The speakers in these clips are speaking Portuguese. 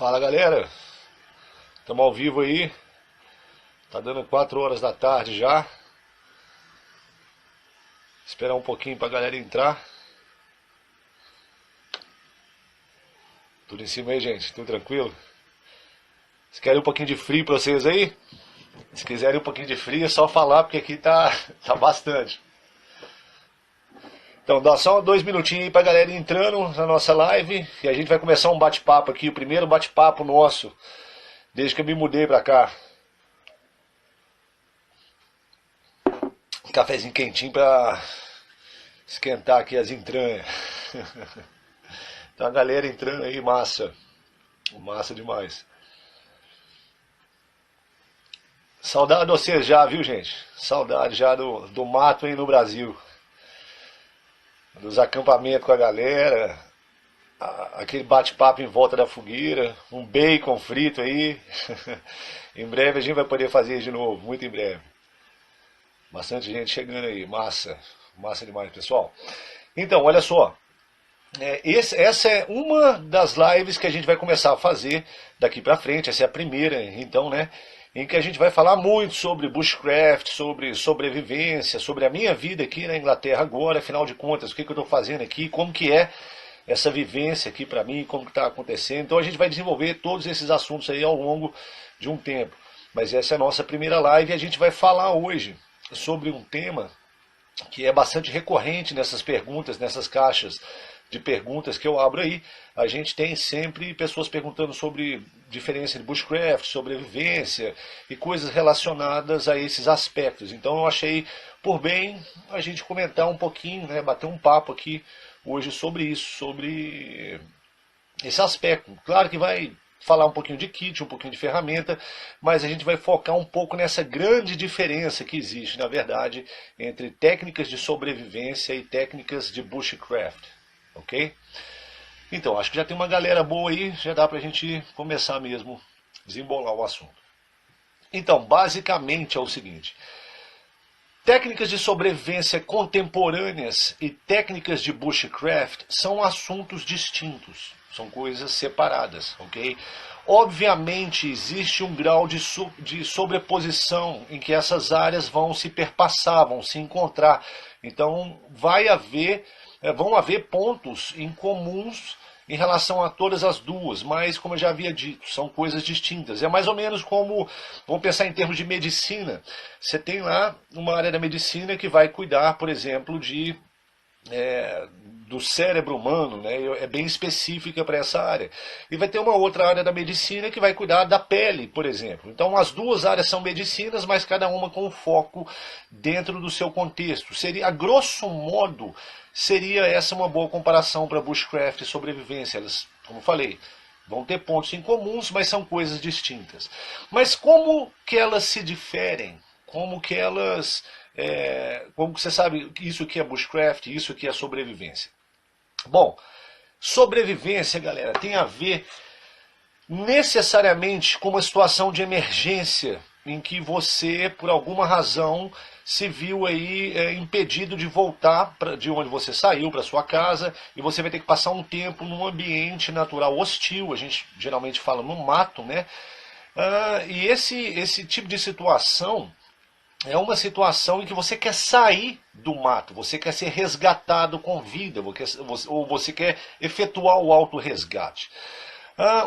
Fala galera, estamos ao vivo aí, tá dando 4 horas da tarde já. Esperar um pouquinho pra galera entrar. Tudo em cima aí, gente? Tudo tranquilo? Se querem um pouquinho de frio pra vocês aí? Se quiserem um pouquinho de frio é só falar, porque aqui tá bastante. Então dá só 2 minutinhos aí pra galera entrando na nossa live e a gente vai começar um bate-papo aqui, o primeiro bate-papo nosso desde que eu me mudei pra cá. Um cafezinho quentinho pra esquentar aqui as entranhas. Então a galera entrando aí, massa. Massa demais. Saudade de vocês já, viu, gente? Saudade já do mato aí no Brasil. Dos acampamentos com a galera. Aquele bate-papo em volta da fogueira. Um bacon frito aí. Em breve a gente vai poder fazer isso de novo, muito em breve. Bastante gente chegando aí, massa. Massa demais, pessoal. Então, olha só. Essa é uma das lives que a gente vai começar a fazer daqui pra frente. Essa é a primeira, então, né? Em que a gente vai falar muito sobre bushcraft, sobre sobrevivência, sobre a minha vida aqui na Inglaterra agora, afinal de contas, o que eu estou fazendo aqui, como que é essa vivência aqui para mim, como que está acontecendo. Então a gente vai desenvolver todos esses assuntos aí ao longo de um tempo. Mas essa é a nossa primeira live e a gente vai falar hoje sobre um tema que é bastante recorrente nessas perguntas, nessas caixas de perguntas que eu abro aí. A gente tem sempre pessoas perguntando sobre diferença de bushcraft, sobrevivência e coisas relacionadas a esses aspectos. Então eu achei por bem a gente comentar um pouquinho, né, bater um papo aqui hoje sobre isso, sobre esse aspecto. Claro que vai falar um pouquinho de kit, um pouquinho de ferramenta, mas a gente vai focar um pouco nessa grande diferença que existe, na verdade, entre técnicas de sobrevivência e técnicas de bushcraft. Ok? Então, acho que já tem uma galera boa aí, já dá pra gente começar mesmo a desembolar o assunto. Então, basicamente é o seguinte: técnicas de sobrevivência contemporâneas e técnicas de bushcraft são assuntos distintos, são coisas separadas, ok? Obviamente existe um grau de sobreposição em que essas áreas vão se perpassar, vão se encontrar. Então vão haver pontos em comuns em relação a todas as duas, mas como eu já havia dito, são coisas distintas. É mais ou menos como, vamos pensar em termos de medicina. Você tem lá uma área da medicina que vai cuidar, por exemplo, do cérebro humano, né? É bem específica para essa área. E vai ter uma outra área da medicina que vai cuidar da pele, por exemplo. Então as duas áreas são medicinas, mas cada uma com um foco dentro do seu contexto. Seria, a grosso modo, seria essa uma boa comparação para bushcraft e sobrevivência. Elas, como eu falei, vão ter pontos em comuns, mas são coisas distintas. Mas como que elas se diferem? Como que você sabe isso que é bushcraft, isso que é sobrevivência? Bom, sobrevivência, galera, tem a ver necessariamente com uma situação de emergência em que você, por alguma razão, se viu aí impedido de voltar de onde você saiu para sua casa e você vai ter que passar um tempo num ambiente natural hostil. A gente geralmente fala no mato, né? E esse tipo de situação é uma situação em que você quer sair do mato, você quer ser resgatado com vida, ou você quer efetuar o autorresgate.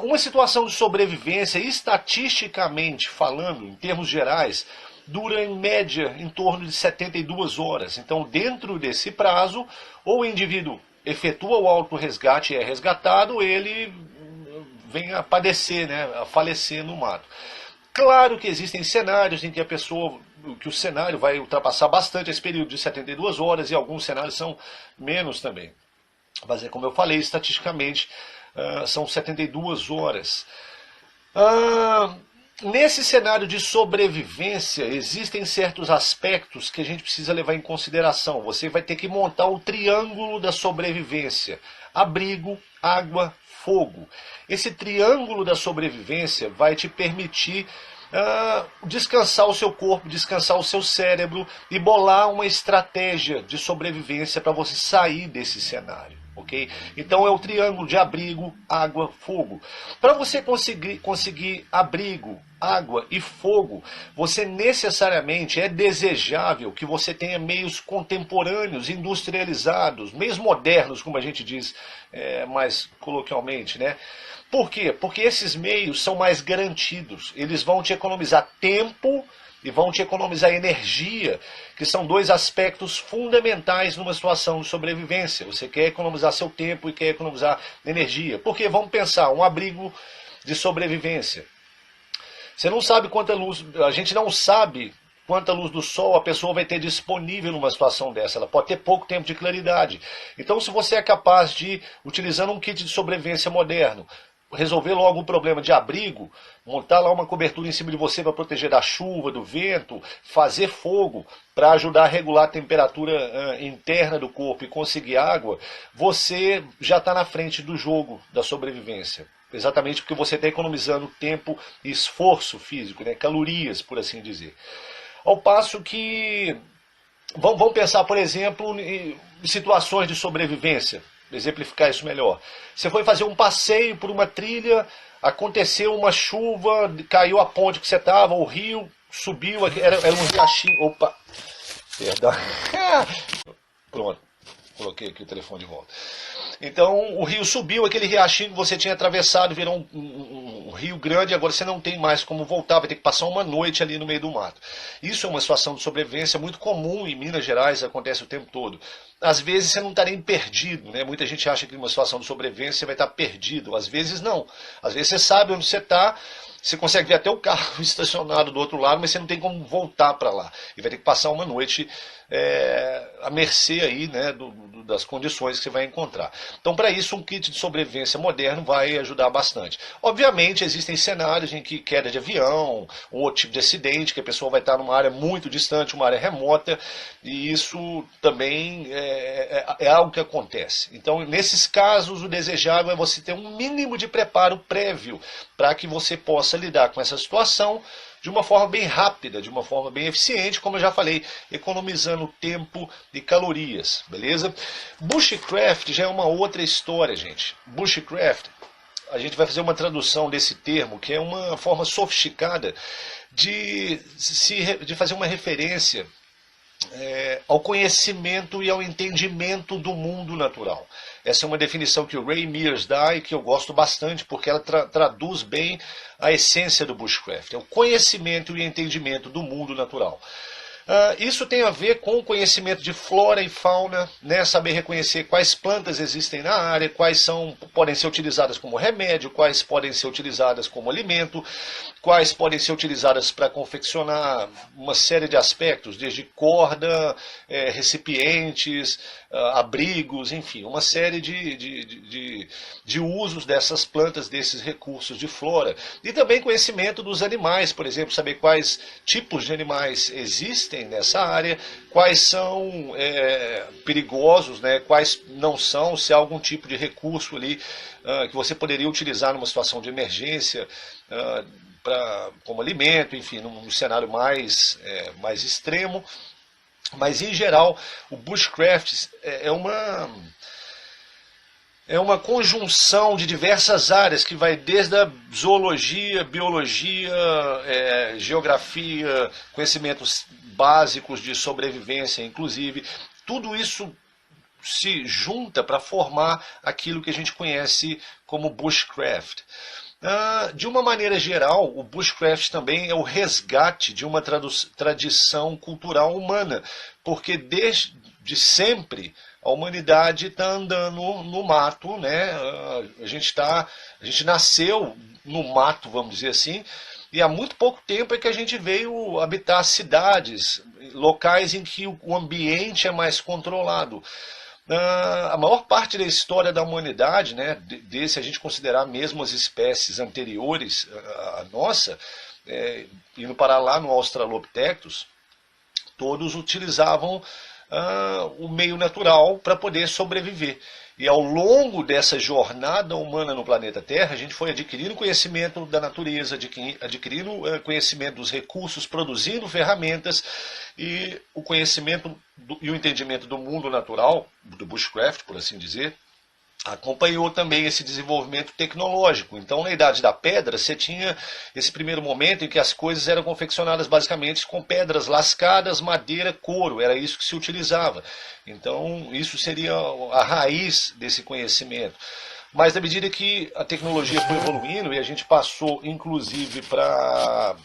Uma situação de sobrevivência, estatisticamente falando, em termos gerais, dura em média em torno de 72 horas. Então, dentro desse prazo, ou o indivíduo efetua o autorresgate e é resgatado, ou ele vem a padecer, né, a falecer no mato. Claro que existem cenários em que o cenário vai ultrapassar bastante esse período de 72 horas e alguns cenários são menos também. Mas como eu falei, estatisticamente são 72 horas. Nesse cenário de sobrevivência, existem certos aspectos que a gente precisa levar em consideração. Você vai ter que montar o triângulo da sobrevivência: abrigo, água, fogo. Esse triângulo da sobrevivência vai te permitir descansar o seu corpo, descansar o seu cérebro e bolar uma estratégia de sobrevivência para você sair desse cenário. ok? Então é o triângulo de abrigo, água, fogo. Para você conseguir abrigo, água e fogo, você necessariamente é desejável que você tenha meios contemporâneos, industrializados, meios modernos, como a gente diz mais coloquialmente, né? Por quê? Porque esses meios são mais garantidos, eles vão te economizar tempo e vão te economizar energia, que são dois aspectos fundamentais numa situação de sobrevivência. Você quer economizar seu tempo e quer economizar energia. Porque, vamos pensar, um abrigo de sobrevivência. Você não sabe quanta luz, a gente não sabe quanta luz do sol a pessoa vai ter disponível numa situação dessa. Ela pode ter pouco tempo de claridade. Então, se você é capaz de, utilizando um kit de sobrevivência moderno, resolver logo o problema de abrigo, montar lá uma cobertura em cima de você para proteger da chuva, do vento, fazer fogo para ajudar a regular a temperatura interna do corpo e conseguir água, você já está na frente do jogo da sobrevivência. Exatamente porque você está economizando tempo e esforço físico, né? Calorias, por assim dizer. Ao passo que, vamos pensar, por exemplo, em situações de sobrevivência. Exemplificar isso melhor. Você foi fazer um passeio por uma trilha, aconteceu uma chuva, caiu a ponte que você estava, o rio subiu, era um riachinho. Opa! Perdão. Pronto, coloquei aqui o telefone de volta. Então o rio subiu, aquele riachinho que você tinha atravessado virou um rio grande, agora você não tem mais como voltar, vai ter que passar uma noite ali no meio do mato. Isso é uma situação de sobrevivência muito comum em Minas Gerais, acontece o tempo todo. Às vezes você não está nem perdido, né? Muita gente acha que numa situação de sobrevivência você vai estar perdido, às vezes não. Às vezes você sabe onde você está, você consegue ver até o carro estacionado do outro lado, mas você não tem como voltar para lá. E vai ter que passar uma noite à mercê aí, né, das condições que você vai encontrar. Então, para isso, um kit de sobrevivência moderno vai ajudar bastante. Obviamente, existem cenários em que queda de avião, um outro tipo de acidente, que a pessoa vai estar numa área muito distante, uma área remota, e isso também é algo que acontece. Então, nesses casos, o desejável é você ter um mínimo de preparo prévio para que você possa lidar com essa situação de uma forma bem rápida, de uma forma bem eficiente, como eu já falei, economizando tempo e calorias, beleza? Bushcraft já é uma outra história, gente. Bushcraft, a gente vai fazer uma tradução desse termo, que é uma forma sofisticada de fazer uma referência ao conhecimento e ao entendimento do mundo natural. Essa é uma definição que o Ray Mears dá e que eu gosto bastante porque ela traduz bem a essência do Bushcraft. É o conhecimento e entendimento do mundo natural. Isso tem a ver com o conhecimento de flora e fauna, né? Saber reconhecer quais plantas existem na área, quais podem ser utilizadas como remédio, quais podem ser utilizadas como alimento, quais podem ser utilizadas para confeccionar uma série de aspectos, desde corda, recipientes, abrigos, enfim, uma série de usos dessas plantas, desses recursos de flora. E também conhecimento dos animais, por exemplo, saber quais tipos de animais existem nessa área, quais são perigosos, né, quais não são, se há algum tipo de recurso ali que você poderia utilizar numa situação de emergência, como alimento, enfim, num cenário mais extremo. Mas, em geral, o Bushcraft é uma conjunção de diversas áreas que vai desde a zoologia, biologia, geografia, conhecimentos básicos de sobrevivência, inclusive. Tudo isso se junta para formar aquilo que a gente conhece como Bushcraft. De uma maneira geral, o Bushcraft também é o resgate de uma tradição cultural humana, porque desde sempre a humanidade está andando no mato, né? A gente nasceu no mato, vamos dizer assim, e há muito pouco tempo é que a gente veio habitar cidades, locais em que o ambiente é mais controlado. A maior parte da história da humanidade, né, se a gente considerar mesmo as espécies anteriores à nossa, indo para lá no Australopithecus, todos utilizavam o meio natural para poder sobreviver. E ao longo dessa jornada humana no planeta Terra, a gente foi adquirindo conhecimento da natureza, adquirindo conhecimento dos recursos, produzindo ferramentas, e o conhecimento e o entendimento do mundo natural, do Bushcraft, por assim dizer, acompanhou também esse desenvolvimento tecnológico. Então, na Idade da Pedra, você tinha esse primeiro momento em que as coisas eram confeccionadas basicamente com pedras lascadas, madeira, couro, era isso que se utilizava. Então, isso seria a raiz desse conhecimento. Mas, na medida que a tecnologia foi evoluindo e a gente passou, inclusive, para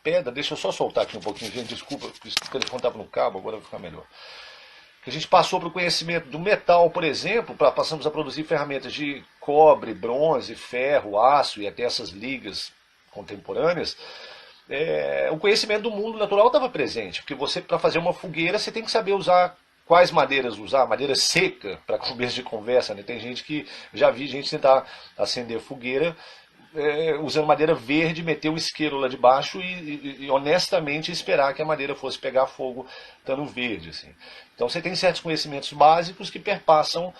pedra, deixa eu só soltar aqui um pouquinho, gente, desculpa, o telefone estava no cabo, agora vai ficar melhor. Que a gente passou para o conhecimento do metal, por exemplo, passamos a produzir ferramentas de cobre, bronze, ferro, aço e até essas ligas contemporâneas. O conhecimento do mundo natural estava presente, porque você, para fazer uma fogueira, você tem que saber usar quais madeiras usar, madeira seca, para começo de conversa, né? Tem gente que, já vi gente tentar acender fogueira usando madeira verde, meter o isqueiro lá de baixo e honestamente esperar que a madeira fosse pegar fogo estando verde. Assim. Então você tem certos conhecimentos básicos que perpassam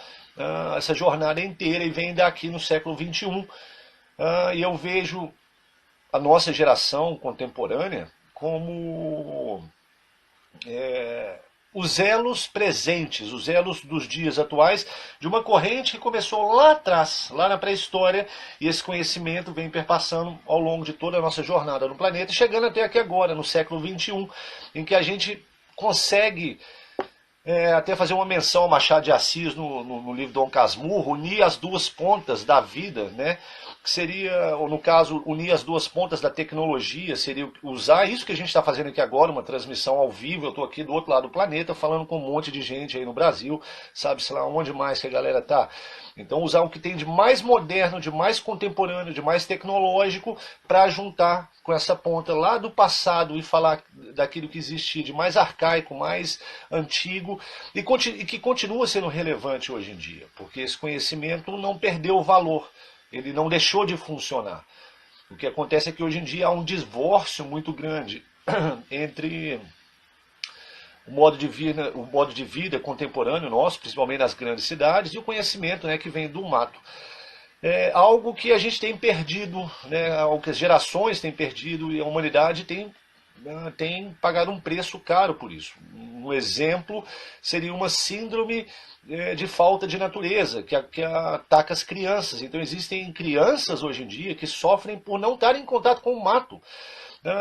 essa jornada inteira e vem daqui no século XXI. E eu vejo a nossa geração contemporânea como os elos presentes, os elos dos dias atuais, de uma corrente que começou lá atrás, lá na pré-história, e esse conhecimento vem perpassando ao longo de toda a nossa jornada no planeta, chegando até aqui agora, no século XXI, em que a gente consegue até fazer uma menção ao Machado de Assis no livro Dom Casmurro, unir as duas pontas da vida, né? Que seria, ou no caso, unir as duas pontas da tecnologia, seria usar isso que a gente está fazendo aqui agora, uma transmissão ao vivo, eu estou aqui do outro lado do planeta, falando com um monte de gente aí no Brasil, sabe-se lá onde mais que a galera está. Então usar o que tem de mais moderno, de mais contemporâneo, de mais tecnológico, para juntar com essa ponta lá do passado e falar daquilo que existia de mais arcaico, mais antigo, e que continua sendo relevante hoje em dia, porque esse conhecimento não perdeu o valor. Ele não deixou de funcionar. O que acontece é que hoje em dia há um divórcio muito grande entre o modo de vida contemporâneo nosso, principalmente nas grandes cidades, e o conhecimento, né, que vem do mato. É algo que a gente tem perdido, né, algo que as gerações têm perdido e a humanidade tem pagado um preço caro por isso. Um exemplo seria uma síndrome de falta de natureza, que ataca as crianças. Então existem crianças hoje em dia que sofrem por não estarem em contato com o mato,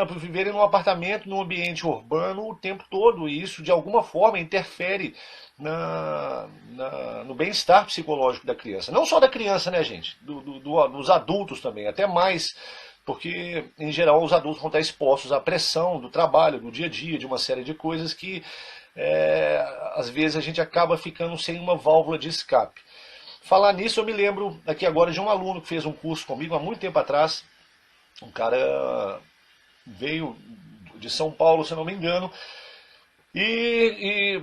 por viverem num apartamento, num ambiente urbano o tempo todo, e isso de alguma forma interfere no bem-estar psicológico da criança. Não só da criança, né, gente? Dos adultos também, até mais, porque em geral os adultos vão estar expostos à pressão do trabalho, do dia a dia, de uma série de coisas que às vezes a gente acaba ficando sem uma válvula de escape. Falar nisso, eu me lembro aqui agora de um aluno que fez um curso comigo há muito tempo atrás. Um cara veio de São Paulo, se não me engano, e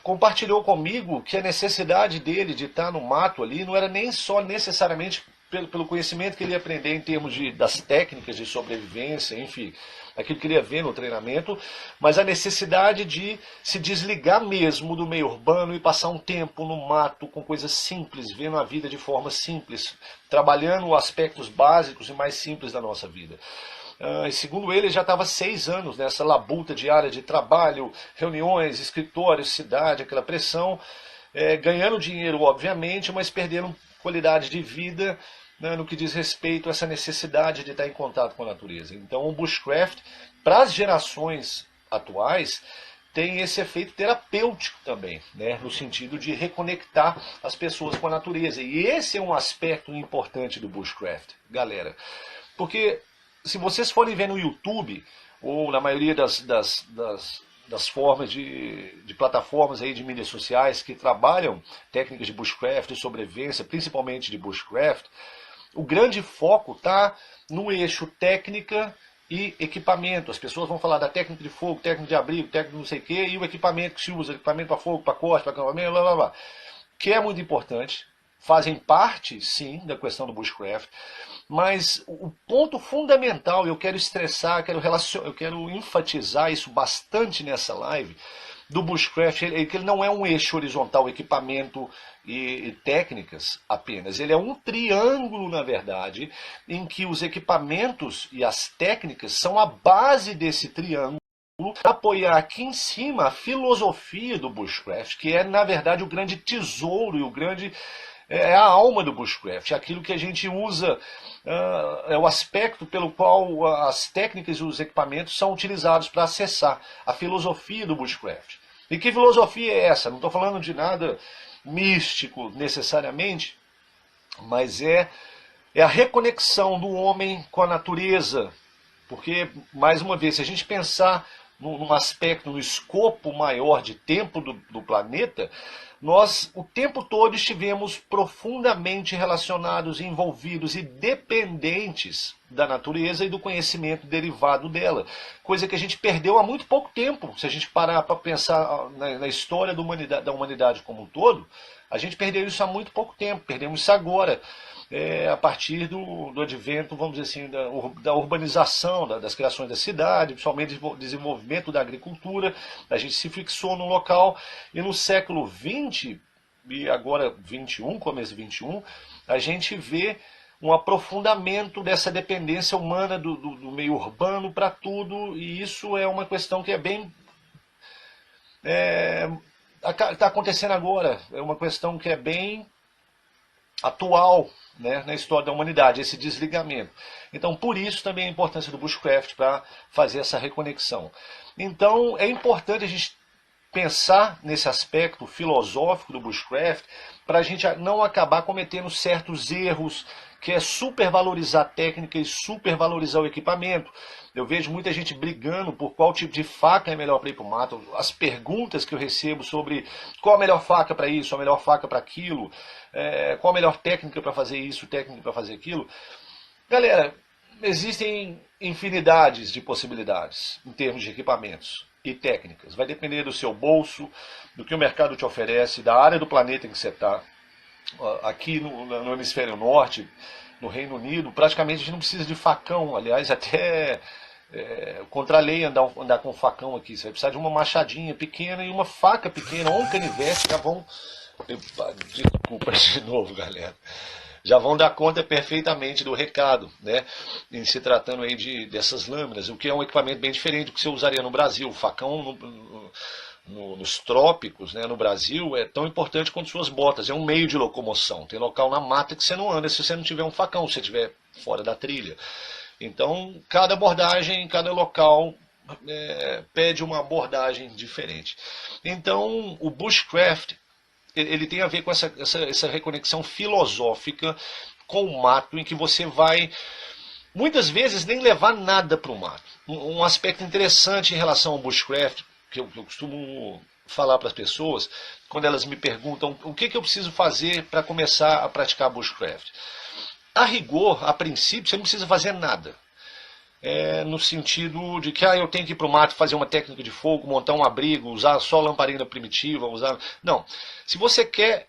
compartilhou comigo que a necessidade dele de estar no mato ali não era nem só necessariamente pelo conhecimento que ele ia aprender em termos das técnicas de sobrevivência, enfim, aquilo que ele ia ver no treinamento, mas a necessidade de se desligar mesmo do meio urbano e passar um tempo no mato com coisas simples, vendo a vida de forma simples, trabalhando aspectos básicos e mais simples da nossa vida. E segundo ele já estava 6 anos nessa labuta diária de trabalho, reuniões, escritórios, cidade, aquela pressão, ganhando dinheiro, obviamente, mas perdendo qualidade de vida, né, no que diz respeito a essa necessidade de estar em contato com a natureza. Então o bushcraft, para as gerações atuais, tem esse efeito terapêutico também, né, no sentido de reconectar as pessoas com a natureza. E esse é um aspecto importante do bushcraft, galera. Porque se vocês forem ver no YouTube, ou na maioria das formas de plataformas aí de mídias sociais que trabalham técnicas de bushcraft, de sobrevivência, principalmente de bushcraft, o grande foco está no eixo técnica e equipamento. As pessoas vão falar da técnica de fogo, técnica de abrigo, técnica de não sei o quê, e o equipamento que se usa, equipamento para fogo, para corte, para acampamento, blá blá blá, que é muito importante, fazem parte, sim, da questão do bushcraft, mas o ponto fundamental, eu quero estressar, eu quero enfatizar isso bastante nessa live, do bushcraft, é que ele não é um eixo horizontal, equipamento e técnicas apenas. Ele é um triângulo, na verdade, em que os equipamentos e as técnicas são a base desse triângulo. apoiar aqui em cima a filosofia do bushcraft, que é, na verdade, o grande tesouro e o grande é a alma do bushcraft, aquilo que a gente usa, é o aspecto pelo qual as técnicas e os equipamentos são utilizados para acessar a filosofia do bushcraft. E que filosofia é essa? Não estou falando de nada místico necessariamente, mas é a reconexão do homem com a natureza. Porque, mais uma vez, se a gente pensar num aspecto, no escopo maior de tempo do planeta, nós o tempo todo estivemos profundamente relacionados, envolvidos e dependentes da natureza e do conhecimento derivado dela. Coisa que a gente perdeu há muito pouco tempo. Se a gente parar para pensar na história da humanidade como um todo, a gente perdeu isso há muito pouco tempo, perdemos isso agora. A partir do advento, vamos dizer assim, da urbanização, das criações da cidade, principalmente do desenvolvimento da agricultura. A gente se fixou no local e no século XX, e agora XXI, começo do XXI, a gente vê um aprofundamento dessa dependência humana do meio urbano para tudo, e isso é uma questão que é bem... está acontecendo agora, é uma questão que é bem atual, né, na história da humanidade, esse desligamento. Então, por isso também a importância do bushcraft para fazer essa reconexão. Então, é importante a gente pensar nesse aspecto filosófico do bushcraft para a gente não acabar cometendo certos erros, que é supervalorizar a técnica e supervalorizar o equipamento. Eu vejo muita gente brigando por qual tipo de faca é melhor para ir para o mato. As perguntas que eu recebo sobre qual a melhor faca para isso, a melhor faca para aquilo, qual a melhor técnica para fazer isso, técnica para fazer aquilo. Galera, existem infinidades de possibilidades em termos de equipamentos e técnicas. Vai depender do seu bolso, do que o mercado te oferece, da área do planeta em que você está. Aqui no hemisfério norte, no Reino Unido, praticamente a gente não precisa de facão. Aliás, até contra a lei andar com facão aqui. Você vai precisar de uma machadinha pequena e uma faca pequena, ou um canivete, já vão... Desculpa de novo, galera. Já vão dar conta perfeitamente do recado, né? Em se tratando aí dessas lâminas, o que é um equipamento bem diferente do que você usaria no Brasil. O facão nos trópicos, né, no Brasil, é tão importante quanto suas botas. É um meio de locomoção. Tem local na mata que você não anda se você não tiver um facão, se você estiver fora da trilha. Então, cada abordagem, cada local pede uma abordagem diferente. Então, o bushcraft, ele tem a ver com essa reconexão filosófica com o mato, em que você vai, muitas vezes, nem levar nada para o mato. Um aspecto interessante em relação ao bushcraft, que eu costumo falar para as pessoas, quando elas me perguntam o que eu preciso fazer para começar a praticar bushcraft. A rigor, a princípio, você não precisa fazer nada. No sentido de que eu tenho que ir para o mato fazer uma técnica de fogo, montar um abrigo, usar só lamparina primitiva, Não. Se você quer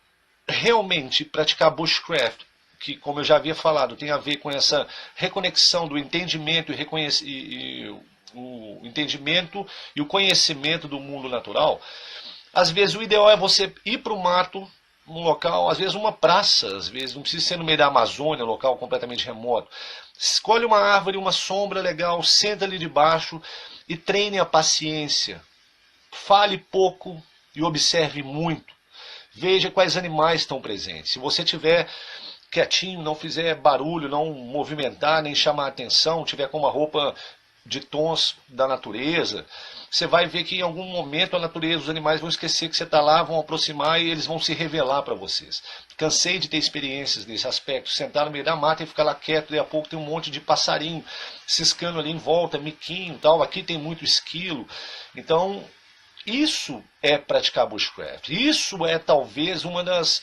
realmente praticar bushcraft, que, como eu já havia falado, tem a ver com essa reconexão do entendimento o entendimento e o conhecimento do mundo natural, às vezes o ideal é você ir para o mato, um local, às vezes uma praça, às vezes não precisa ser no meio da Amazônia, um local completamente remoto. Escolhe uma árvore, uma sombra legal, senta ali debaixo e treine a paciência. Fale pouco e observe muito. Veja quais animais estão presentes. Se você tiver quietinho, não fizer barulho, não movimentar, nem chamar atenção, tiver com uma roupa de tons da natureza, você vai ver que em algum momento a natureza, os animais vão esquecer que você está lá, vão aproximar e eles vão se revelar para vocês. Cansei de ter experiências nesse aspecto, sentar no meio da mata e ficar lá quieto, daí a pouco tem um monte de passarinho ciscando ali em volta, miquinho e tal, aqui tem muito esquilo. Então, isso é praticar bushcraft. Isso é talvez uma das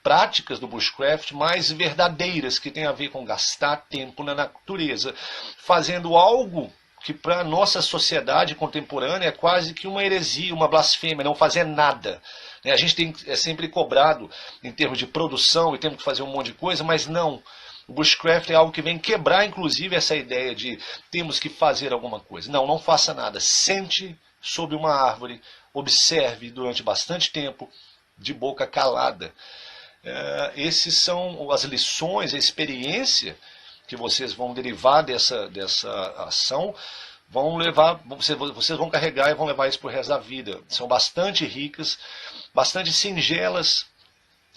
práticas do bushcraft mais verdadeiras, que tem a ver com gastar tempo na natureza, fazendo algo que para a nossa sociedade contemporânea é quase que uma heresia, uma blasfêmia, não fazer nada. A gente é sempre cobrado em termos de produção e temos que fazer um monte de coisa, mas não. O bushcraft é algo que vem quebrar, inclusive, essa ideia de temos que fazer alguma coisa. Não faça nada. Sente sob uma árvore, observe durante bastante tempo, de boca calada. Esses são as lições, a experiência que vocês vão derivar dessa ação, vão levar, vocês vão carregar e vão levar isso pro resto da vida. São bastante ricas, bastante singelas,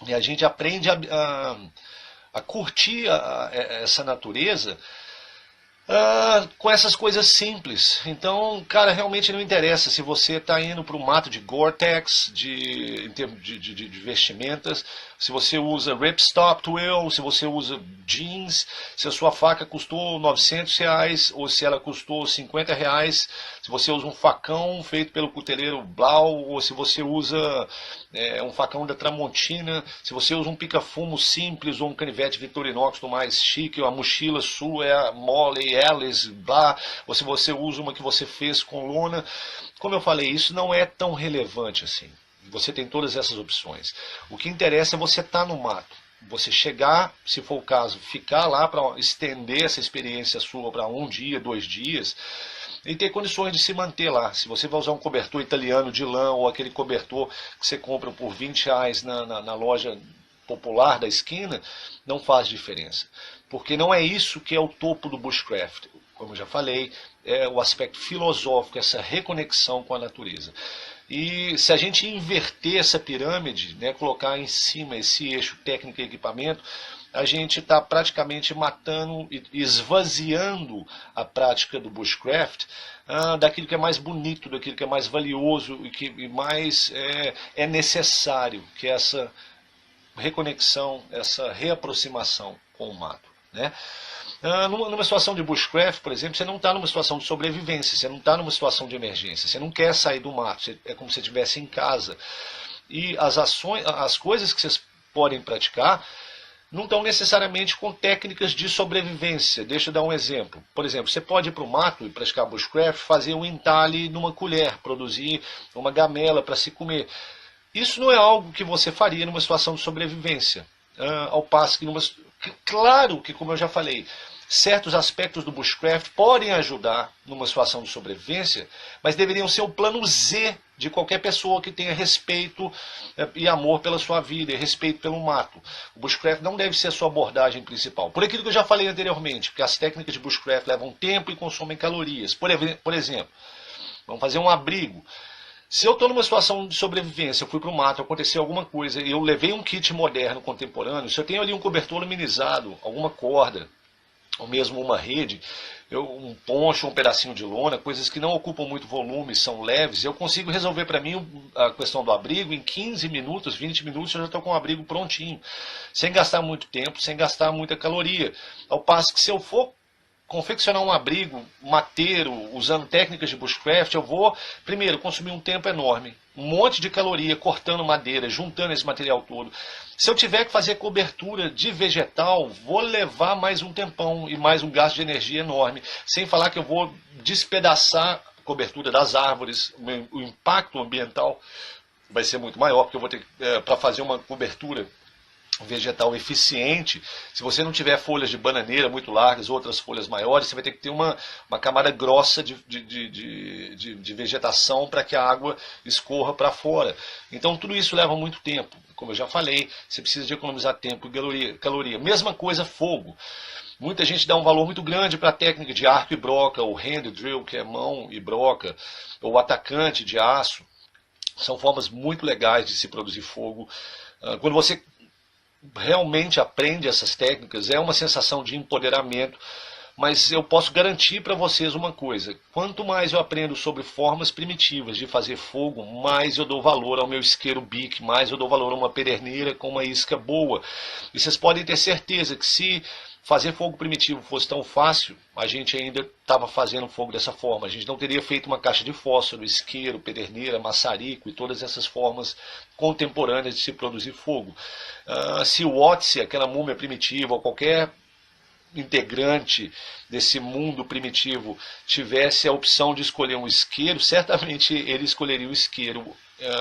e a gente aprende a curtir essa natureza com essas coisas simples. Então, cara, realmente não interessa se você está indo para o mato de Gore-Tex, em termos de vestimentas, se você usa ripstop twill, se você usa jeans, se a sua faca custou R$ 900 ou se ela custou R$ 50, se você usa um facão feito pelo cuteleiro Blau ou se você usa um facão da Tramontina, se você usa um pica-fumo simples ou um canivete Victorinox do mais chique, ou a mochila sua é a Molly Alice, blá, ou se você usa uma que você fez com lona. Como eu falei, isso não é tão relevante assim. Você tem todas essas opções. O que interessa é você estar no mato. Você chegar, se for o caso, ficar lá para estender essa experiência sua para 1 dia, 2 dias, e ter condições de se manter lá. Se você vai usar um cobertor italiano de lã ou aquele cobertor que você compra por R$ 20 na loja popular da esquina, não faz diferença. Porque não é isso que é o topo do bushcraft. Como eu já falei, é o aspecto filosófico, essa reconexão com a natureza. E se a gente inverter essa pirâmide, né, colocar em cima esse eixo técnica e equipamento, a gente está praticamente matando e esvaziando a prática do bushcraft daquilo que é mais bonito, daquilo que é mais valioso e que mais é necessário, que é essa reconexão, essa reaproximação com o mato, né? Numa situação de bushcraft, por exemplo, você não está numa situação de sobrevivência, você não está numa situação de emergência, você não quer sair do mato, é como se você estivesse em casa. E as coisas que vocês podem praticar não estão necessariamente com técnicas de sobrevivência. Deixa eu dar um exemplo. Por exemplo, você pode ir para o mato e praticar bushcraft, fazer um entalhe numa colher, produzir uma gamela para se comer. Isso não é algo que você faria numa situação de sobrevivência. Ao passo que claro que, como eu já falei, certos aspectos do bushcraft podem ajudar numa situação de sobrevivência, mas deveriam ser o plano Z de qualquer pessoa que tenha respeito e amor pela sua vida e respeito pelo mato. O bushcraft não deve ser a sua abordagem principal. Por aquilo que eu já falei anteriormente, porque as técnicas de bushcraft levam tempo e consomem calorias. Por exemplo, vamos fazer um abrigo. Se eu estou numa situação de sobrevivência, eu fui para o mato, aconteceu alguma coisa, e eu levei um kit moderno, contemporâneo, se eu tenho ali um cobertor luminizado, alguma corda, ou mesmo uma rede, um poncho, um pedacinho de lona, coisas que não ocupam muito volume, são leves, eu consigo resolver para mim a questão do abrigo em 15 minutos, 20 minutos, eu já estou com o abrigo prontinho, sem gastar muito tempo, sem gastar muita caloria. Ao passo que se eu for confeccionar um abrigo mateiro, usando técnicas de bushcraft, eu vou, primeiro, consumir um tempo enorme, um monte de caloria, cortando madeira, juntando esse material todo. Se eu tiver que fazer cobertura de vegetal, vou levar mais um tempão e mais um gasto de energia enorme, sem falar que eu vou despedaçar a cobertura das árvores, o impacto ambiental vai ser muito maior, porque eu vou ter para fazer uma cobertura vegetal eficiente, se você não tiver folhas de bananeira muito largas, outras folhas maiores, você vai ter que ter uma camada grossa de vegetação para que a água escorra para fora. Então tudo isso leva muito tempo. Como eu já falei, você precisa de economizar tempo e caloria. Mesma coisa fogo. Muita gente dá um valor muito grande para a técnica de arco e broca, ou hand drill, que é mão e broca, ou atacante de aço. São formas muito legais de se produzir fogo. Quando você realmente aprende essas técnicas, é uma sensação de empoderamento, mas eu posso garantir para vocês uma coisa: quanto mais eu aprendo sobre formas primitivas de fazer fogo, mais eu dou valor ao meu isqueiro Bic, mais eu dou valor a uma pederneira com uma isca boa. E vocês podem ter certeza que se fazer fogo primitivo fosse tão fácil, a gente ainda estava fazendo fogo dessa forma. A gente não teria feito uma caixa de fósforo, isqueiro, pederneira, maçarico e todas essas formas contemporâneas de se produzir fogo. Se o Otzi, aquela múmia primitiva, ou qualquer integrante desse mundo primitivo tivesse a opção de escolher um isqueiro, certamente ele escolheria o isqueiro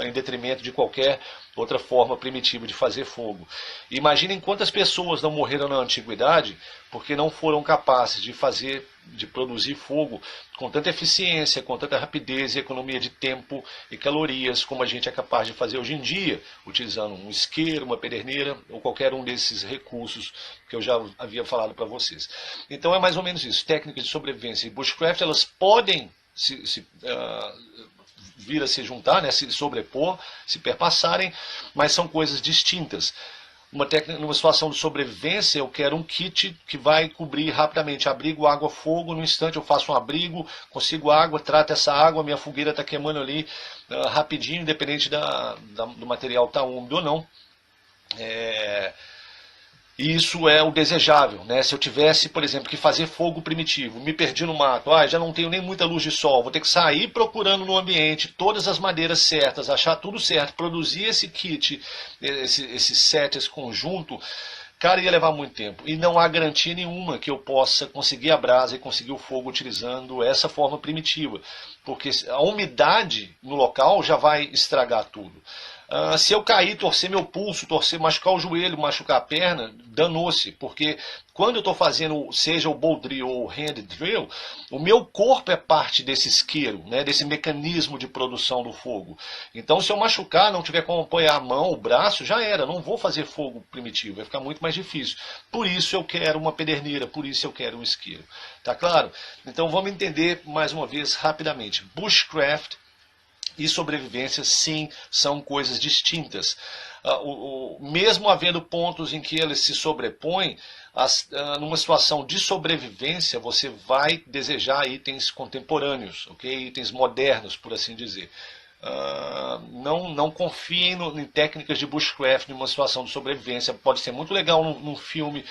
em detrimento de qualquer outra forma primitiva de fazer fogo. Imaginem quantas pessoas não morreram na antiguidade porque não foram capazes de produzir fogo com tanta eficiência, com tanta rapidez e economia de tempo e calorias como a gente é capaz de fazer hoje em dia, utilizando um isqueiro, uma pederneira ou qualquer um desses recursos que eu já havia falado para vocês. Então é mais ou menos isso. Técnicas de sobrevivência e bushcraft, elas podem vir a se juntar, né, se sobrepor, se perpassarem, mas são coisas distintas. Numa situação de sobrevivência, eu quero um kit que vai cobrir rapidamente abrigo, água, fogo. No instante eu faço um abrigo, consigo água, trato essa água, minha fogueira está queimando ali rapidinho, independente do material estar úmido ou não. E isso é o desejável, né? Se eu tivesse, por exemplo, que fazer fogo primitivo, me perdi no mato, já não tenho nem muita luz de sol, vou ter que sair procurando no ambiente todas as madeiras certas, achar tudo certo, produzir esse kit, esse set, esse conjunto, cara, ia levar muito tempo. E não há garantia nenhuma que eu possa conseguir a brasa e conseguir o fogo utilizando essa forma primitiva, porque a umidade no local já vai estragar tudo. Se eu cair, torcer meu pulso, machucar o joelho, machucar a perna, danou-se, porque quando eu estou fazendo, seja o bow drill ou o hand drill, o meu corpo é parte desse isqueiro, né, desse mecanismo de produção do fogo. Então, se eu machucar, não tiver como apoiar a mão, o braço, já era, não vou fazer fogo primitivo, vai ficar muito mais difícil. Por isso eu quero uma pederneira, por isso eu quero um isqueiro. Tá claro? Então vamos entender mais uma vez rapidamente. Bushcraft e sobrevivência, sim, são coisas distintas. Mesmo havendo pontos em que eles se sobrepõem, numa situação de sobrevivência, você vai desejar itens contemporâneos, okay? Itens modernos, por assim dizer. Não confiem em técnicas de bushcraft numa situação de sobrevivência. Pode ser muito legal num filme,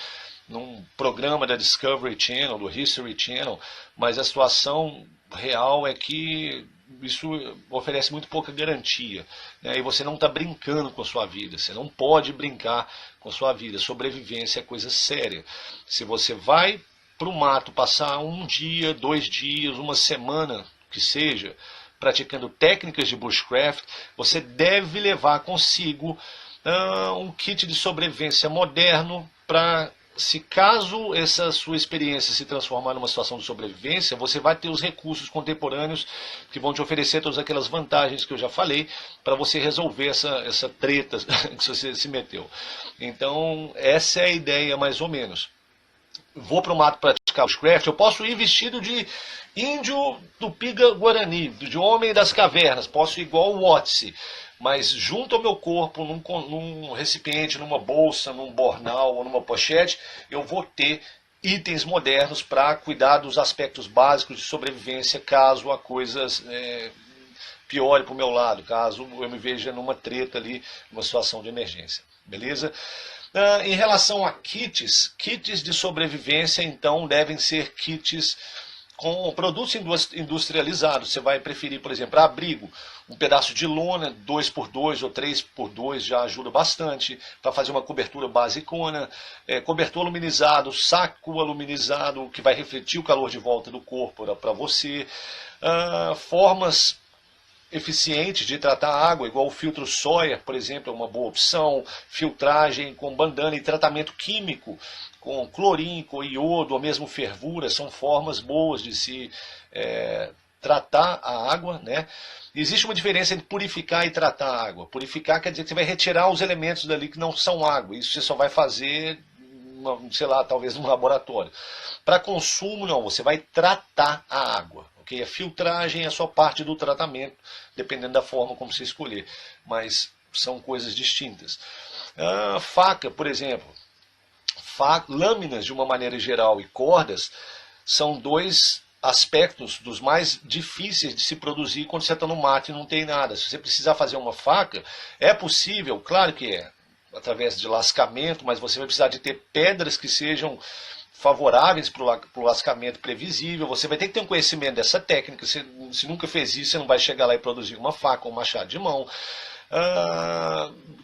num programa da Discovery Channel, do History Channel, mas a situação real é que isso oferece muito pouca garantia, né? E você não está brincando com a sua vida, você não pode brincar com a sua vida. Sobrevivência é coisa séria. Se você vai para o mato passar um dia, 2 dias, uma semana, que seja, praticando técnicas de bushcraft, você deve levar consigo um kit de sobrevivência moderno para, se caso essa sua experiência se transformar numa situação de sobrevivência, você vai ter os recursos contemporâneos que vão te oferecer todas aquelas vantagens que eu já falei para você resolver essa treta que você se meteu. Então, essa é a ideia mais ou menos. Vou para o mato praticar bushcraft, eu posso ir vestido de índio tupi-guarani, de homem das cavernas, posso ir igual o Otzi, mas junto ao meu corpo, num recipiente, numa bolsa, num bornal ou numa pochete, eu vou ter itens modernos para cuidar dos aspectos básicos de sobrevivência, caso a coisa piore para o meu lado, caso eu me veja numa treta ali, numa situação de emergência. Beleza? Em relação a kits de sobrevivência, então, devem ser kits com produtos industrializados. Você vai preferir, por exemplo, abrigo, um pedaço de lona, 2x2 ou 3x2 já ajuda bastante para fazer uma cobertura basicona, cobertor aluminizado, saco aluminizado que vai refletir o calor de volta do corpo para você, formas eficientes de tratar a água, igual o filtro Sawyer, por exemplo, é uma boa opção, filtragem com bandana e tratamento químico, com clorim, com iodo, ou mesmo fervura, são formas boas de se tratar a água, né? Existe uma diferença entre purificar e tratar a água. Purificar quer dizer que você vai retirar os elementos dali que não são água, isso você só vai fazer, sei lá, talvez num laboratório. Para consumo, não, você vai tratar a água. Okay? A filtragem é só parte do tratamento, dependendo da forma como você escolher, mas são coisas distintas. Faca, por exemplo, lâminas de uma maneira geral e cordas são dois aspectos dos mais difíceis de se produzir quando você está no mato e não tem nada. Se você precisar fazer uma faca, é possível, claro que é, através de lascamento, mas você vai precisar de ter pedras que sejam favoráveis para o lascamento previsível. Você vai ter que ter um conhecimento dessa técnica. Se nunca fez isso, você não vai chegar lá e produzir uma faca ou um machado de mão.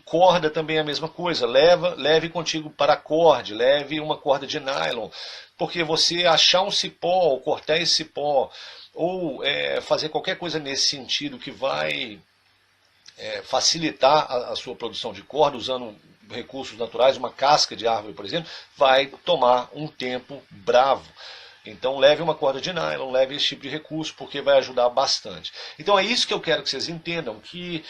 Corda também é a mesma coisa. Leve contigo paracorde, leve uma corda de nylon, porque você achar um cipó, ou cortar esse cipó, ou fazer qualquer coisa nesse sentido que vai facilitar a sua produção de corda usando recursos naturais, uma casca de árvore, por exemplo, vai tomar um tempo bravo. Então leve uma corda de nylon, leve esse tipo de recurso, porque vai ajudar bastante. Então é isso que eu quero que vocês entendam, que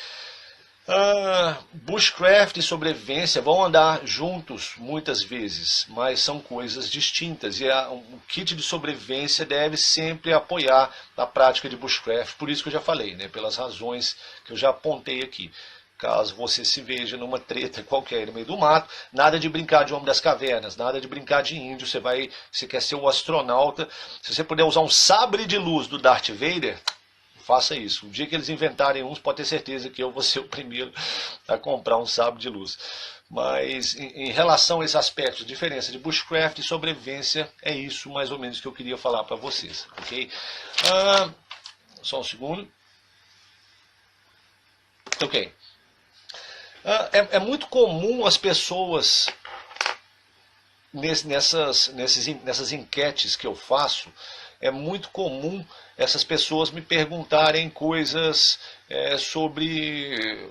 bushcraft e sobrevivência vão andar juntos muitas vezes, mas são coisas distintas. E o kit de sobrevivência deve sempre apoiar a prática de bushcraft, por isso que eu já falei, né, pelas razões que eu já apontei aqui. Caso você se veja numa treta qualquer no meio do mato, nada de brincar de homem das cavernas, nada de brincar de índio, você quer ser um astronauta. Se você puder usar um sabre de luz do Darth Vader, faça isso. O dia que eles inventarem uns, pode ter certeza que eu vou ser o primeiro a comprar um sabre de luz. Mas em relação a esse aspecto, diferença de bushcraft e sobrevivência, é isso mais ou menos que eu queria falar para vocês. Ok? Só um segundo. Ok. É muito comum as pessoas, nessas enquetes que eu faço, é muito comum essas pessoas me perguntarem coisas sobre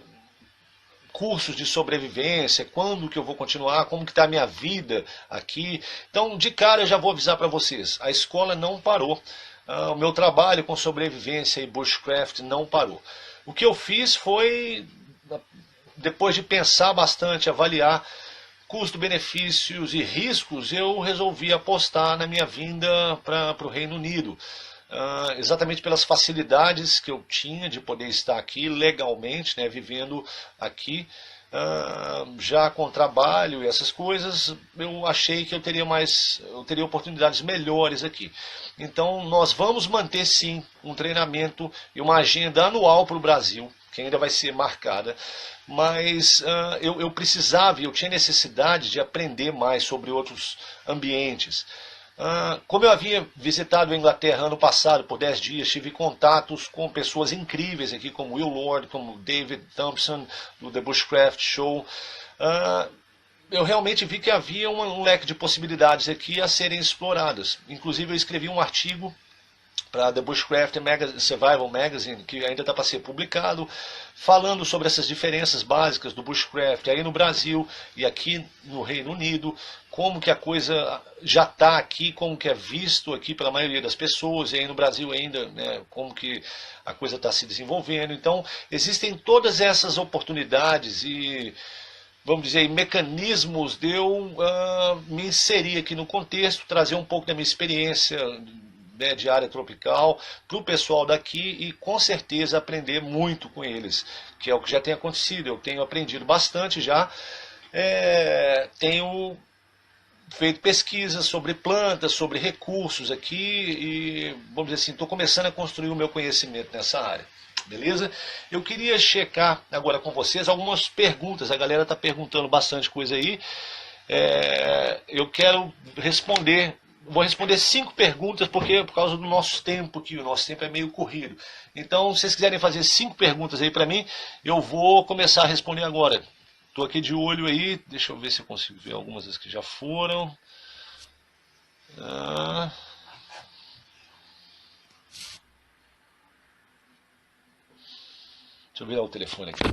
cursos de sobrevivência, quando que eu vou continuar, como que está a minha vida aqui. Então, de cara, eu já vou avisar para vocês, a escola não parou. O meu trabalho com sobrevivência e bushcraft não parou. O que eu fiz foi, depois de pensar bastante, avaliar custo-benefícios e riscos, eu resolvi apostar na minha vinda para o Reino Unido. Exatamente pelas facilidades que eu tinha de poder estar aqui legalmente, né, vivendo aqui, já com trabalho e essas coisas, eu achei que eu teria oportunidades melhores aqui. Então nós vamos manter sim um treinamento e uma agenda anual para o Brasil, que ainda vai ser marcada, mas eu precisava e eu tinha necessidade de aprender mais sobre outros ambientes. Como eu havia visitado a Inglaterra ano passado por 10 dias, tive contatos com pessoas incríveis aqui, como Will Lord, como David Thompson, do The Bushcraft Show. Eu realmente vi que havia um leque de possibilidades aqui a serem exploradas. Inclusive eu escrevi um artigo para The Bushcraft Survival Magazine, que ainda está para ser publicado, falando sobre essas diferenças básicas do bushcraft aí no Brasil e aqui no Reino Unido, como que a coisa já está aqui, como que é visto aqui pela maioria das pessoas, e aí no Brasil ainda, né, como que a coisa está se desenvolvendo. Então, existem todas essas oportunidades e, vamos dizer, mecanismos de eu me inserir aqui no contexto, trazer um pouco da minha experiência, né, de área tropical para o pessoal daqui e com certeza aprender muito com eles, que é o que já tem acontecido. Eu tenho aprendido bastante já, tenho feito pesquisas sobre plantas, sobre recursos aqui e, vamos dizer assim, estou começando a construir o meu conhecimento nessa área. Beleza? Eu queria checar agora com vocês algumas perguntas. A galera está perguntando bastante coisa aí. Eu quero responder. Vou responder 5 perguntas, porque por causa do nosso tempo aqui, o nosso tempo é meio corrido. Então, se vocês quiserem fazer 5 perguntas aí para mim, eu vou começar a responder agora. Estou aqui de olho aí, deixa eu ver se eu consigo ver algumas das que já foram. Deixa eu virar o telefone aqui.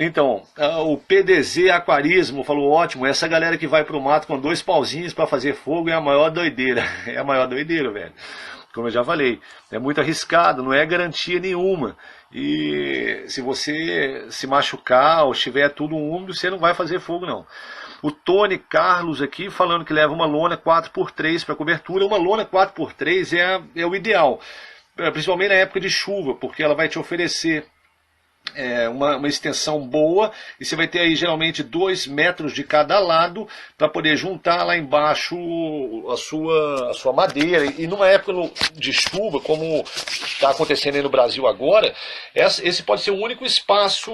Então, o PDZ Aquarismo falou, ótimo, essa galera que vai pro mato com 2 pauzinhos para fazer fogo é a maior doideira. É a maior doideira, velho. Como eu já falei, é muito arriscado, não é garantia nenhuma. E se você se machucar ou estiver tudo úmido, você não vai fazer fogo, não. O Tony Carlos aqui falando que leva uma lona 4x3 para cobertura. Uma lona 4x3 é o ideal, principalmente na época de chuva, porque ela vai te oferecer uma extensão boa, e você vai ter aí geralmente 2 metros de cada lado para poder juntar lá embaixo a sua madeira. E numa época de chuva, como está acontecendo aí no Brasil agora, esse pode ser o único espaço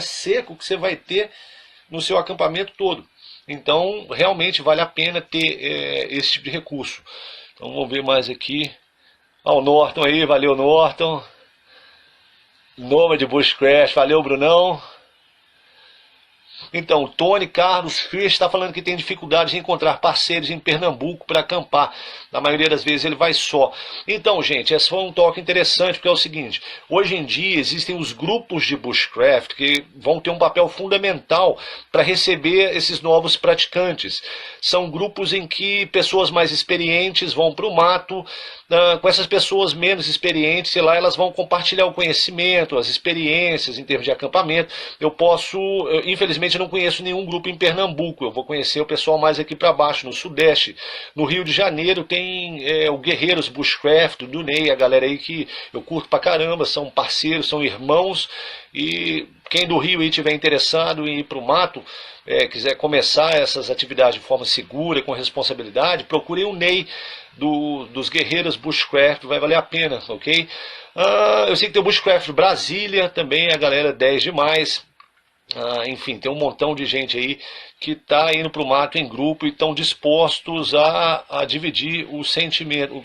seco que você vai ter no seu acampamento todo. Então realmente vale a pena ter esse tipo de recurso. Então vamos ver mais aqui. O Norton aí, valeu Norton. Nômade Bushcraft, valeu Brunão. Então, o Tony Carlos Fisch está falando que tem dificuldade de encontrar parceiros em Pernambuco para acampar. Na maioria das vezes ele vai só. Então, gente, esse foi um toque interessante, porque é o seguinte, hoje em dia existem os grupos de bushcraft que vão ter um papel fundamental para receber esses novos praticantes. São grupos em que pessoas mais experientes vão para o mato, com essas pessoas menos experientes, sei lá, elas vão compartilhar o conhecimento, as experiências em termos de acampamento. Infelizmente, eu não conheço nenhum grupo em Pernambuco, eu vou conhecer o pessoal mais aqui para baixo, no Sudeste. No Rio de Janeiro tem o Guerreiros Bushcraft, do Ney, a galera aí que eu curto pra caramba, são parceiros, são irmãos, e quem do Rio aí tiver interessado em ir para o mato, quiser começar essas atividades de forma segura, com responsabilidade, procure o Ney dos Guerreiros Bushcraft, vai valer a pena, ok? Eu sei que tem o Bushcraft Brasília também, a galera 10 demais. Enfim, tem um montão de gente aí que está indo para o mato em grupo e estão dispostos a dividir o sentimento,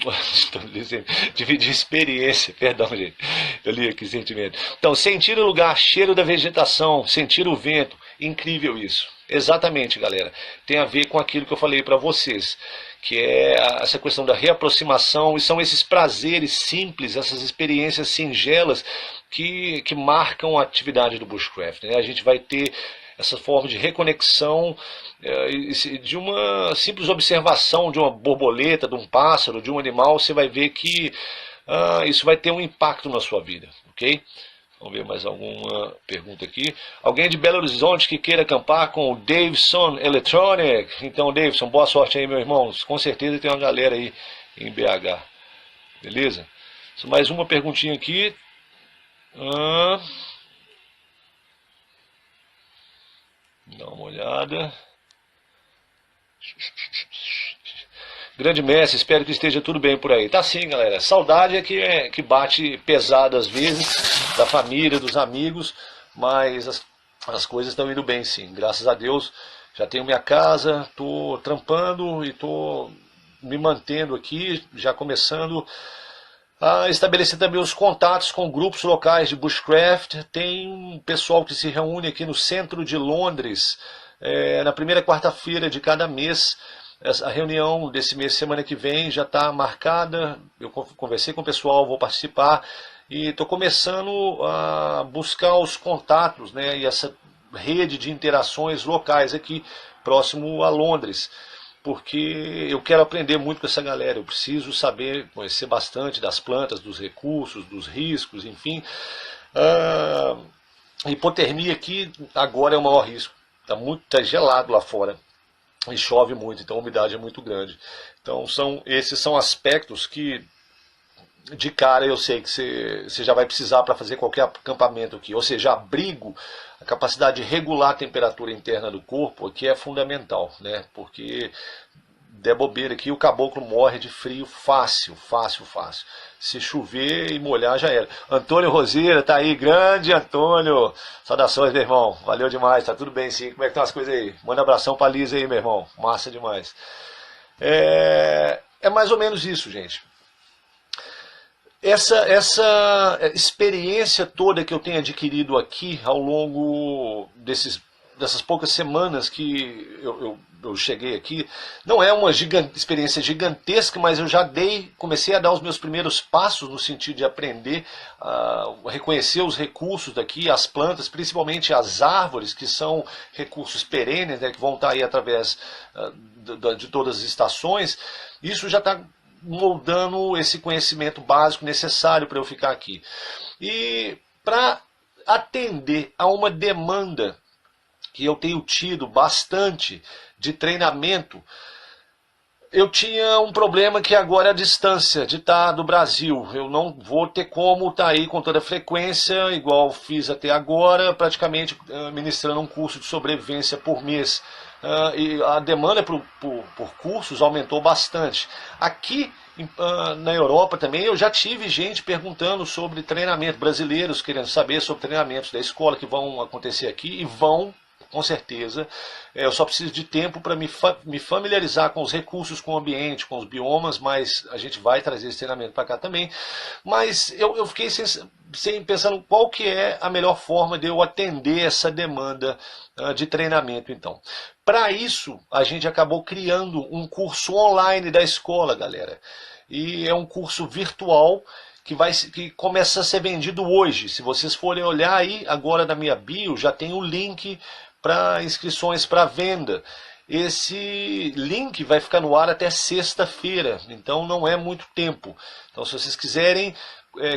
dividir experiência, perdão, gente, eu li aqui sentimento. Então, sentir o lugar, cheiro da vegetação, sentir o vento, incrível isso. Exatamente, galera, tem a ver com aquilo que eu falei para vocês, que é essa questão da reaproximação, e são esses prazeres simples, essas experiências singelas que marcam a atividade do bushcraft, né? A gente vai ter essa forma de reconexão, de uma simples observação de uma borboleta, de um pássaro, de um animal, você vai ver que isso vai ter um impacto na sua vida, ok? Vamos ver mais alguma pergunta aqui. Alguém de Belo Horizonte que queira acampar com o Davidson Electronic? Então, Davidson, boa sorte aí, meu irmão. Com certeza tem uma galera aí em BH. Beleza? Mais uma perguntinha aqui. Dá uma olhada. Grande mestre, espero que esteja tudo bem por aí. Tá sim, galera. Saudade é que bate pesado às vezes, da família, dos amigos, mas as coisas estão indo bem sim. Graças a Deus, já tenho minha casa, estou trampando e estou me mantendo aqui, já começando a estabelecer também os contatos com grupos locais de bushcraft. Tem um pessoal que se reúne aqui no centro de Londres, na primeira quarta-feira de cada mês. A reunião desse mês, semana que vem, já está marcada. Eu conversei com o pessoal, vou participar. E estou começando a buscar os contatos, né, e essa rede de interações locais aqui, próximo a Londres. Porque eu quero aprender muito com essa galera. Eu preciso saber, conhecer bastante das plantas, dos recursos, dos riscos, enfim. Hipotermia aqui agora é o maior risco. Tá gelado lá fora. E chove muito, então a umidade é muito grande. Então esses são aspectos que de cara eu sei que você já vai precisar para fazer qualquer acampamento aqui. Ou seja, abrigo, a capacidade de regular a temperatura interna do corpo aqui é fundamental, né? Porque der bobeira aqui, o caboclo morre de frio fácil, fácil, fácil. Se chover e molhar já era. Antônio Roseira, tá aí, grande Antônio. Saudações, meu irmão. Valeu demais, tá tudo bem sim. Como é que estão as coisas aí? Manda um abração pra Lisa aí, meu irmão. Massa demais. É mais ou menos isso, gente. Essa experiência toda que eu tenho adquirido aqui ao longo dessas poucas semanas que eu cheguei aqui, não é uma experiência gigantesca, mas eu já comecei a dar os meus primeiros passos no sentido de aprender a reconhecer os recursos daqui, as plantas, principalmente as árvores, que são recursos perenes, né, que vão estar aí através de todas as estações. Isso já está moldando esse conhecimento básico necessário para eu ficar aqui. E para atender a uma demanda que eu tenho tido bastante de treinamento, eu tinha um problema que agora é a distância de estar do Brasil. Eu não vou ter como estar aí com toda frequência, igual fiz até agora, praticamente ministrando um curso de sobrevivência por mês. E a demanda por cursos aumentou bastante. Aqui na Europa também eu já tive gente perguntando sobre treinamento, brasileiros querendo saber sobre treinamentos da escola que vão acontecer aqui e vão com certeza. Eu só preciso de tempo para me familiarizar com os recursos, com o ambiente, com os biomas, mas a gente vai trazer esse treinamento para cá também. Mas eu fiquei pensando qual que é a melhor forma de eu atender essa demanda de treinamento, então. Para isso, a gente acabou criando um curso online da escola, galera. E é um curso virtual que começa a ser vendido hoje. Se vocês forem olhar aí, agora na minha bio, já tem o link para inscrições para venda. Esse link vai ficar no ar até sexta-feira, então não é muito tempo. Então, se vocês quiserem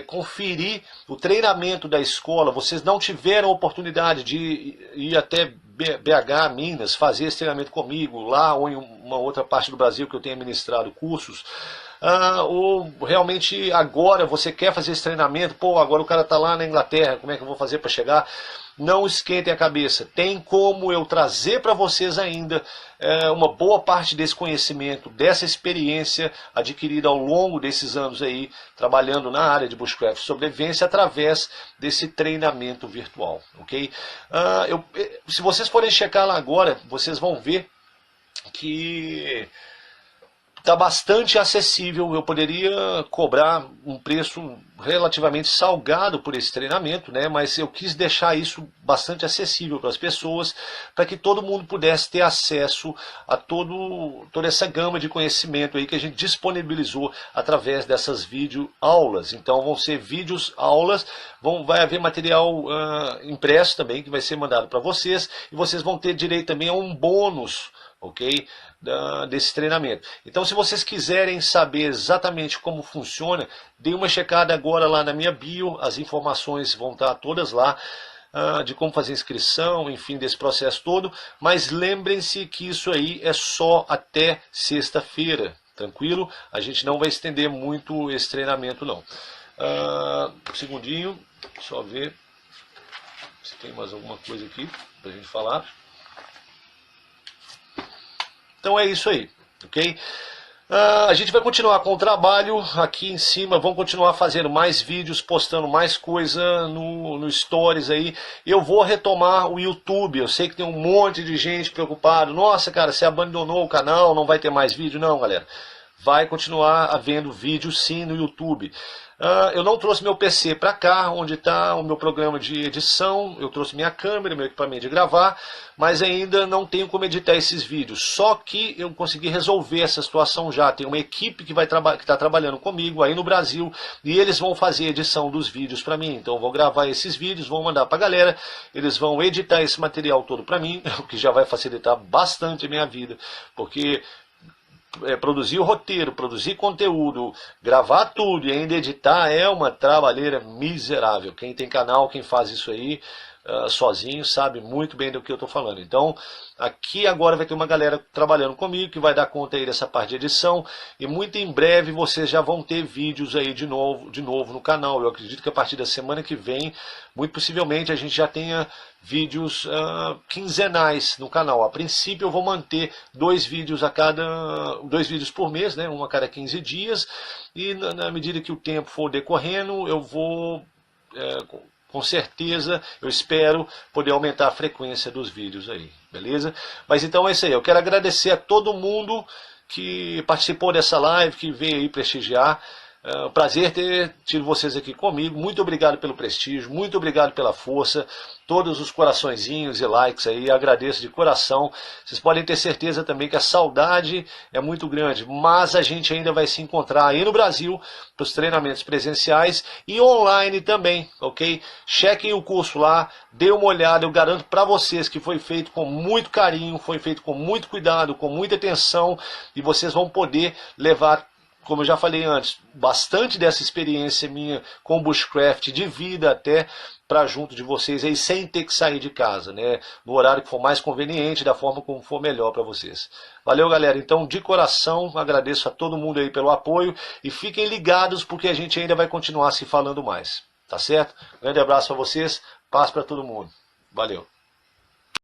conferir o treinamento da escola, vocês não tiveram oportunidade de ir até BH, Minas, fazer esse treinamento comigo, lá ou em uma outra parte do Brasil que eu tenha ministrado cursos, ou realmente agora você quer fazer esse treinamento, pô, agora o cara está lá na Inglaterra, como é que eu vou fazer para chegar? Não esquentem a cabeça, tem como eu trazer para vocês ainda uma boa parte desse conhecimento, dessa experiência adquirida ao longo desses anos aí, trabalhando na área de Bushcraft e sobrevivência através desse treinamento virtual, ok? Se vocês forem checar lá agora, vocês vão ver que está bastante acessível. Eu poderia cobrar um preço relativamente salgado por esse treinamento, né? Mas eu quis deixar isso bastante acessível para as pessoas, para que todo mundo pudesse ter acesso a toda essa gama de conhecimento aí que a gente disponibilizou através dessas videoaulas. Então vão ser vídeos, aulas, vai haver material impresso também que vai ser mandado para vocês, e vocês vão ter direito também a um bônus, ok? Desse treinamento. Então, se vocês quiserem saber exatamente como funciona, dê uma checada agora lá na minha bio, as informações vão estar todas lá, de como fazer inscrição, enfim, desse processo todo, mas lembrem-se que isso aí é só até sexta-feira, tranquilo? A gente não vai estender muito esse treinamento não. Um segundinho, só ver se tem mais alguma coisa aqui pra gente falar. Então é isso aí, ok? A gente vai continuar com o trabalho aqui em cima, vamos continuar fazendo mais vídeos, postando mais coisa no Stories aí. Eu vou retomar o YouTube, eu sei que tem um monte de gente preocupado. Nossa, cara, você abandonou o canal, não vai ter mais vídeo? Não, galera. Vai continuar havendo vídeo sim no YouTube. Eu não trouxe meu PC para cá, onde está o meu programa de edição. Eu trouxe minha câmera, meu equipamento de gravar, mas ainda não tenho como editar esses vídeos. Só que eu consegui resolver essa situação já. Tem uma equipe que está trabalhando comigo aí no Brasil, e eles vão fazer a edição dos vídeos para mim. Então eu vou gravar esses vídeos, vou mandar para a galera, eles vão editar esse material todo para mim, o que já vai facilitar bastante a minha vida, porque produzir o roteiro, produzir conteúdo, gravar tudo e ainda editar é uma trabalheira miserável. Quem tem canal, quem faz isso aí sozinho, sabe muito bem do que eu estou falando. Então, aqui agora vai ter uma galera trabalhando comigo que vai dar conta aí dessa parte de edição, e muito em breve vocês já vão ter vídeos aí de novo no canal. Eu acredito que a partir da semana que vem, muito possivelmente a gente já tenha vídeos quinzenais no canal. A princípio eu vou manter 2 vídeos por mês, né, um a cada 15 dias, e na medida que o tempo for decorrendo, eu vou com certeza, eu espero poder aumentar a frequência dos vídeos aí, beleza? Mas então é isso aí, eu quero agradecer a todo mundo que participou dessa live, que veio aí prestigiar. É um prazer ter tido vocês aqui comigo. Muito obrigado pelo prestígio, muito obrigado pela força, todos os coraçõezinhos e likes aí, agradeço de coração. Vocês podem ter certeza também que a saudade é muito grande, mas a gente ainda vai se encontrar aí no Brasil para os treinamentos presenciais e online também, ok? Chequem o curso lá, dê uma olhada, eu garanto para vocês que foi feito com muito carinho, foi feito com muito cuidado, com muita atenção, e vocês vão poder levar, como eu já falei antes, bastante dessa experiência minha com Bushcraft, de vida até, para junto de vocês aí, sem ter que sair de casa, né? No horário que for mais conveniente, da forma como for melhor para vocês. Valeu, galera. Então, de coração, agradeço a todo mundo aí pelo apoio, e fiquem ligados porque a gente ainda vai continuar se falando mais. Tá certo? Grande abraço para vocês, paz para todo mundo. Valeu.